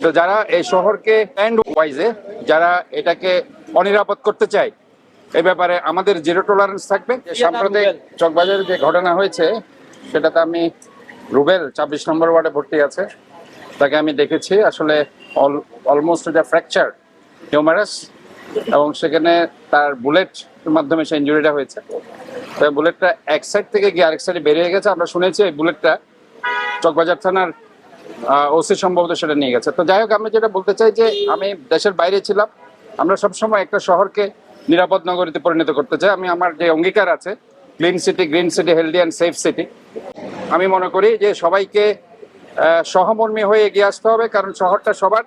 তো যারা এই শহরকে এন্ড ওয়াইজে যারা এটাকে অনিরাপদ করতে চায় এ ব্যাপারে আমাদের জিরো টলারেন্স থাকবে। সাম্প্রতিক চকবাজারে যে ঘটনা হয়েছে সেটাতে আমি রুবেল ২৬ নম্বর ওয়ার্ডে ভর্তি আছে, তাকে আমি দেখেছি আসলে অলমোস্ট এটা ফ্র্যাকচার হিউমারাস এবং সেখানে তার বুলেট মাধ্যমে সে ইঞ্জুরিটা হয়েছে। তো বুলেটটা এক সাইড থেকে গিয়ে আরেক সাইডে বেরিয়ে গেছে। আমরা শুনেছি এই বুলেটটা চকবাজার থানার ওসি সম্ভবত সেটা নিয়ে গেছে। তো যাই হোক, আমি যেটা বলতে চাই যে আমি দেশের বাইরে ছিলাম, আমরা সবসময় একটা শহরকে নিরাপদ নগরীতে পরিণত করতে চাই। আমার যে অঙ্গীকার আছে clean city, green city, healthy and safe city, আমি মনে করি যে সবাইকে সহমর্মী হয়ে এগিয়ে আসতে হবে, কারণ শহরটা সবার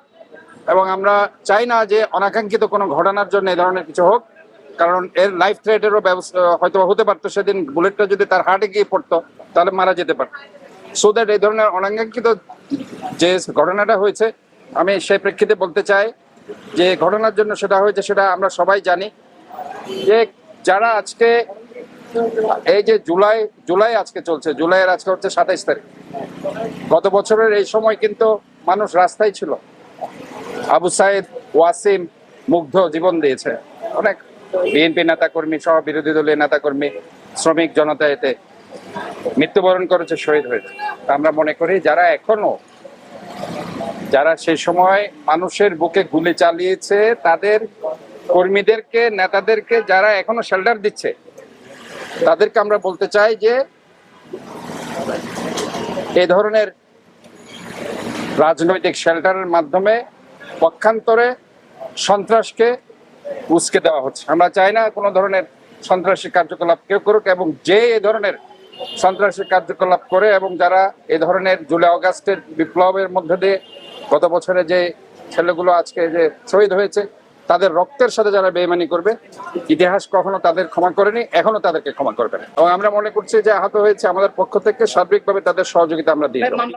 এবং আমরা চাই না যে অনাকাঙ্ক্ষিত কোনো ঘটনার জন্য এ ধরনের কিছু হোক, কারণ এর লাইফ থ্রেটেরও হয়তো হতে পারতো। সেদিন বুলেটটা যদি তার হার্টে গিয়ে পড়তো তাহলে মারা যেতে পারত। সো দ্যাট এই ধরনের অনাকাঙ্ক্ষিত যে ঘটনাটা হয়েছে, আমি সেই প্রেক্ষিতে বলতে চাই যে ঘটনার জন্য সেটা হয়েছে সেটা আমরা সবাই জানি। যে যারা আজকে এই যে জুলাই আজকে চলছে, জুলাইয়ের আজকে হচ্ছে ২৭ তারিখ, গত বছরের এই সময় কিন্তু মানুষ রাস্তায় ছিল। আবু সাইদ, ওয়াসিম মুগ্ধ জীবন দিয়েছে, অনেক বিএনপি নেতাকর্মী সহ বিরোধী দলীয় নেতাকর্মী, শ্রমিক জনতা এতে মৃত্যুবরণ করেছে, শহীদ হয়েছে। আমরা মনে করি যারা সেই সময় মানুষের বুকে গুলি চালিয়েছে তাদের কর্মীদেরকে, নেতাদেরকে যারা এখনো শেল্টার দিচ্ছে, তাদেরকে আমরা বলতে চাই যে এই ধরনের রাজনৈতিক শেল্টারের মাধ্যমে পক্ষান্তরে সন্ত্রাসকে উস্কে দেওয়া হচ্ছে। আমরা চাই না কোনো ধরনের সন্ত্রাসী কার্যকলাপ কেউ করুক, এবং যে এই ধরনের সন্ত্রাসী কার্যকলাপ করে এবং যারা এই ধরনের জুলাই আগস্টের বিপ্লবের মধ্যে দিয়ে গত বছরে যে ছেলেগুলো আজকে যে শহীদ হয়েছে তাদের রক্তের সাথে যারা বেইমানি করবে, ইতিহাস কখনো তাদের ক্ষমা করেনি, এখনো তাদেরকে ক্ষমা করবে না। এবং আমরা মনে করছি যে আহত হয়েছে, আমাদের পক্ষ থেকে সার্বিকভাবে তাদের সহযোগিতা আমরা দিই।